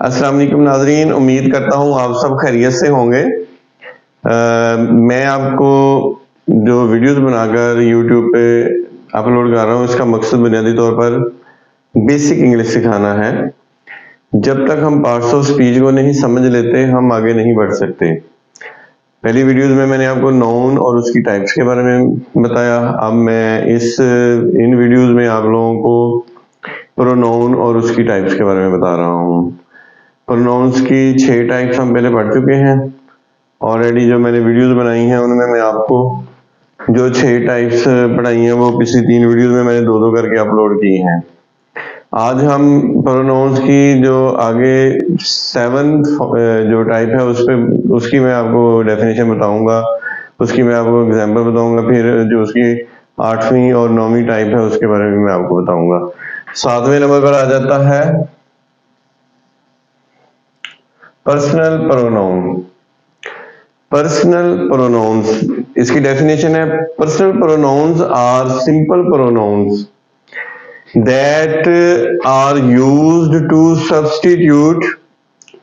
अस्सलाम वालेकुम नाजरीन, उम्मीद करता हूँ आप सब खैरियत से होंगे। मैं आपको जो वीडियोस बनाकर यूट्यूब पे अपलोड कर रहा हूँ, इसका मकसद बुनियादी तौर पर बेसिक इंग्लिश सिखाना है। जब तक हम पार्ट्स ऑफ स्पीच को नहीं समझ लेते, हम आगे नहीं बढ़ सकते। पहली वीडियोस में मैंने आपको नाउन और उसकी टाइप्स के बारे में बताया। अब मैं इन वीडियोस में आप लोगों को प्रोनाउन और उसकी टाइप्स के बारे में बता रहा हूँ। प्रोनाउंस की 6 टाइप्स हम पहले पढ़ चुके हैं। ऑलरेडी जो मैंने वीडियोस बनाई हैं उनमें मैं आपको जो 6 टाइप्स पढ़ाई हैं वो पिछली 3 वीडियोस में मैंने 2-2 करके अपलोड की हैं। आज हम प्रोनाउंस की जो आगे 7th जो टाइप है उसकी मैं आपको डेफिनेशन बताऊंगा, उसकी मैं आपको एग्जांपल बताऊंगा। फिर जो उसकी 8वीं और 9वीं टाइप है उसके बारे में मैं आपको बताऊंगा। 7वें नंबर पर आ जाता है पर्सनल प्रोनाउन। पर्सनल प्रोनाउंस, इसकी डेफिनेशन है personal pronouns are simple pronouns that are used to substitute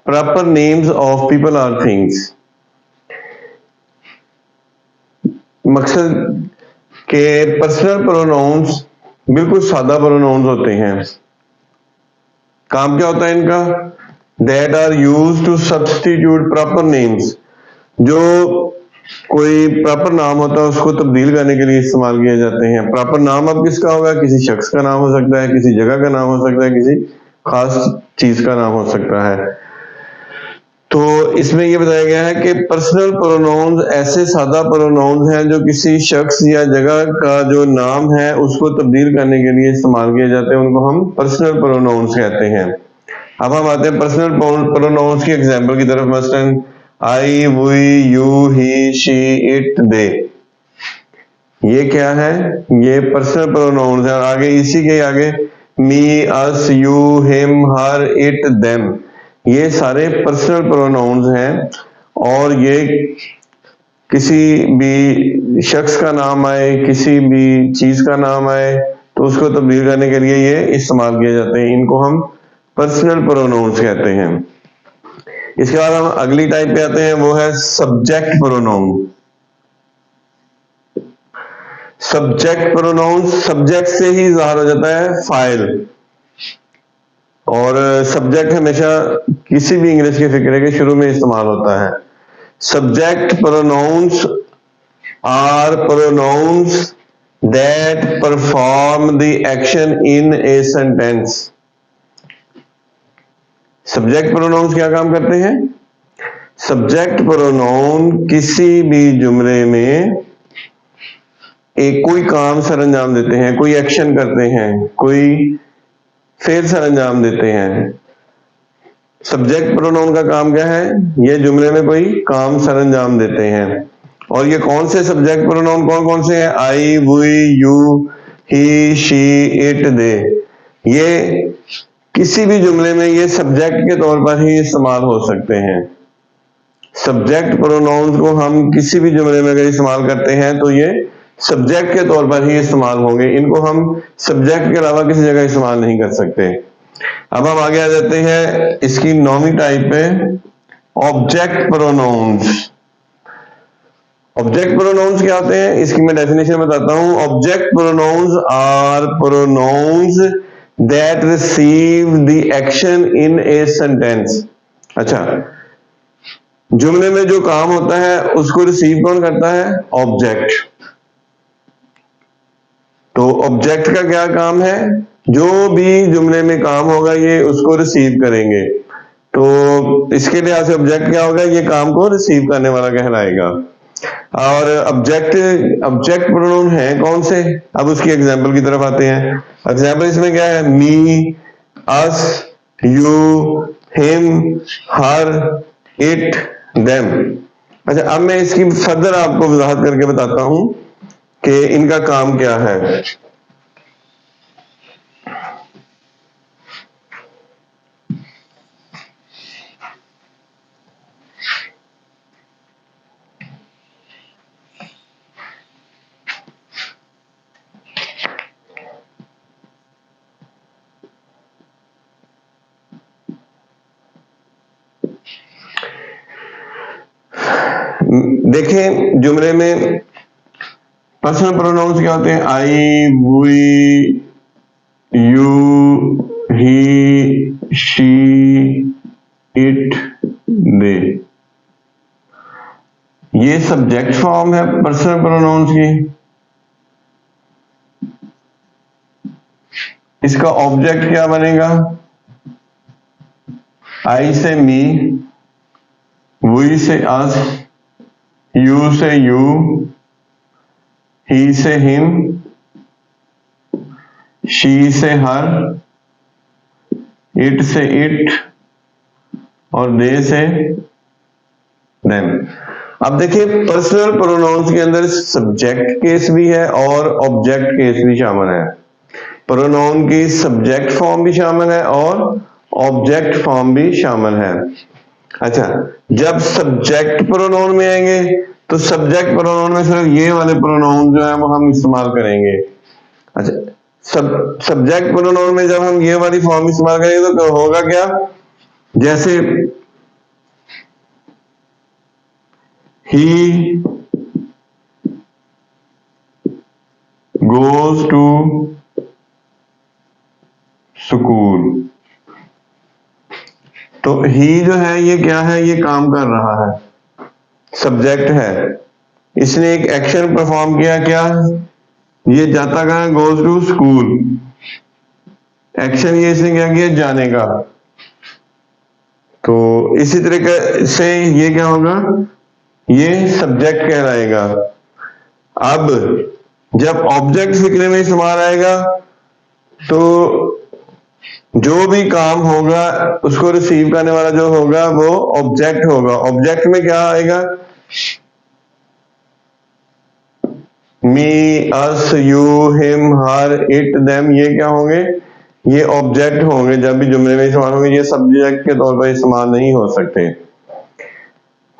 proper names of people or things। मकसद के पर्सनल प्रोनाउंस बिल्कुल सादा प्रोनाउंस होते हैं। काम क्या होता है इनका? that are used to substitute proper names, जो कोई प्रॉपर नाम होता है उसको तब्दील करने के लिए इस्तेमाल किए जाते हैं। प्रॉपर नाम अब किसका होगा? किसी शख्स का नाम हो सकता है, किसी जगह का नाम हो सकता है, किसी खास चीज का नाम हो सकता है। तो इसमें यह बताया गया है कि पर्सनल प्रोनाउंस ऐसे सादा प्रोनाउंस हैं जो किसी शख्स या जगह का जो नाम है उसको तब्दील करने के लिए इस्तेमाल किए जाते हैं, उनको हम पर्सनल प्रोनाउंस कहते हैं। अब हम आते हैं पर्सनल प्रोनाउंस की एग्जाम्पल की तरफ। मसलन I, we, you, he, she, it, they, ये क्या है? ये पर्सनल प्रोनाउंस है। आगे इसी के आगे me, us, you, him, her, it, them, ये सारे पर्सनल प्रोनाउंस हैं। और ये किसी भी शख्स का नाम आए, किसी भी चीज का नाम आए तो उसको तब्दील करने के लिए ये इस्तेमाल किए जाते हैं। इनको हम पर्सनल प्रोनाउंस कहते हैं। इसके बाद हम अगली टाइप पे आते हैं, वो है subject pronoun. Subject pronoun, subject से ही ज़ाहिर हो जाता है फाइल। और सब्जेक्ट हमेशा किसी भी इंग्लिश के फिक्रे के शुरू में इस्तेमाल होता है। Subject pronouns are pronouns that perform the action in a sentence. Subject pronouns क्या काम करते हैं? सब्जेक्ट प्रोनाउन किसी भी जुमले में कोई काम सर अंजाम देते हैं, कोई एक्शन करते हैं, कोई फेल सर अंजाम देते हैं। सब्जेक्ट प्रोनाउन का काम क्या है? ये जुमले में कोई काम सर अंजाम देते हैं। और ये कौन से सब्जेक्ट प्रोनाउन कौन कौन से हैं? I, we, you, he, she, it, they, ये किसी भी जुमले में ये सब्जेक्ट के तौर पर ही इस्तेमाल हो सकते हैं। सब्जेक्ट प्रोनाउंस को हम किसी भी जुमले में अगर इस्तेमाल करते हैं तो ये सब्जेक्ट के तौर पर ही इस्तेमाल होंगे। इनको हम सब्जेक्ट के अलावा किसी जगह इस्तेमाल नहीं कर सकते। अब हम आगे आ जाते हैं इसकी 9वीं टाइप पे, ऑब्जेक्ट प्रोनाउंस। ऑब्जेक्ट प्रोनाउंस क्या होते हैं? इसकी मैं डेफिनेशन बताता हूं। Object pronouns are pronouns that receive the action in a sentence. अच्छा, जुमले में जो काम होता है उसको रिसीव कौन करता है? ऑब्जेक्ट। तो ऑब्जेक्ट का क्या काम है? जो भी जुमले में काम होगा ये उसको रिसीव करेंगे। तो इसके लिहाज से ऑब्जेक्ट क्या होगा? ये काम को रिसीव करने वाला कहलाएगा। और ऑब्जेक्ट प्रोनाउन है कौन से? अब उसकी एग्जांपल की तरफ आते हैं। एग्जांपल इसमें क्या है? Me, us, you, him, her, it, them. अच्छा, अब मैं इसकी फर्दर आपको वजाहत करके बताता हूं कि इनका काम क्या है। دیکھیں جملے میں پرسنل پروناؤنس کیا ہوتے ہیں؟ آئی، وی، یو، ہی، شی، اٹ، دے. یہ سبجیکٹ فارم ہے پرسنل پروناؤنس کی. اس کا آبجیکٹ کیا بنے گا؟ آئی سے می، وی سے اس، یو سے یو، ہی سے ہم، شی سے ہر، اٹ سے اٹ، اور دے سے دیم. اب دیکھیں پرسنل پروناؤنس کے اندر سبجیکٹ کیس بھی ہے اور آبجیکٹ کیس بھی شامل ہے. پروناؤن کی سبجیکٹ فارم بھی شامل ہے اور آبجیکٹ فارم بھی شامل ہے. اچھا، جب سبجیکٹ پروناؤن میں آئیں گے تو سبجیکٹ پروناؤن میں صرف یہ والے پروناؤن جو ہیں وہ ہم استعمال کریں گے. اچھا، سبجیکٹ پروناؤن میں جب ہم یہ والی فارم استعمال کریں گے تو ہوگا کیا؟ جیسے he goes to school. تو he جو ہے یہ کیا ہے؟ یہ کام کر رہا ہے، سبجیکٹ ہے. اس نے ایک ایکشن پرفارم کیا. کیا؟ یہ جاتا کہاں؟ goes to school. ایکشن یہ اس نے کیا کیا؟ جانے کا. تو اسی طریقے سے یہ کیا ہوگا؟ یہ سبجیکٹ کہلائے گا. اب جب آبجیکٹ فکر میں استعمال آئے گا تو جو بھی کام ہوگا اس کو ریسیو کرنے والا جو ہوگا وہ آبجیکٹ ہوگا. آبجیکٹ میں کیا آئے گا؟ می، اس، یو، ہم، ہر، اٹ، دیم. یہ کیا ہوں گے؟ یہ آبجیکٹ ہوں گے جب بھی جملے میں استعمال ہوں گے. یہ سبجیکٹ کے طور پر استعمال نہیں ہو سکتے.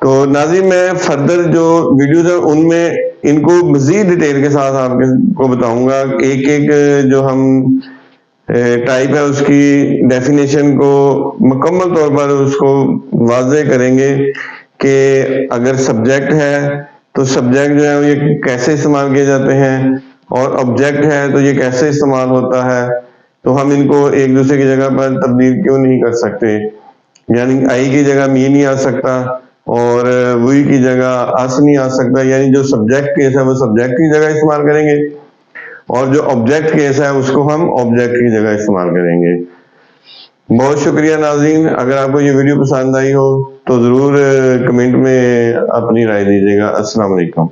تو ناظرین میں فردر جو ویڈیوز ہیں ان میں ان کو مزید ڈیٹیل کے ساتھ آپ کو بتاؤں گا. ایک ایک جو ہم ٹائپ ہے اس کی ڈیفینیشن کو مکمل طور پر اس کو واضح کریں گے کہ اگر سبجیکٹ ہے تو سبجیکٹ جو ہے یہ کیسے استعمال کیے جاتے ہیں اور آبجیکٹ ہے تو یہ کیسے استعمال ہوتا ہے. تو ہم ان کو ایک دوسرے کی جگہ پر تبدیل کیوں نہیں کر سکتے؟ یعنی آئی کی جگہ می نہیں آ سکتا اور وی کی جگہ اس نہیں آ سکتا. یعنی جو سبجیکٹ کیس ہے وہ سبجیکٹ کی جگہ استعمال کریں گے اور جو آبجیکٹ کیس ہے اس کو ہم آبجیکٹ کی جگہ استعمال کریں گے. بہت شکریہ ناظرین. اگر آپ کو یہ ویڈیو پسند آئی ہو تو ضرور کمنٹ میں اپنی رائے دیجیے گا. السلام علیکم.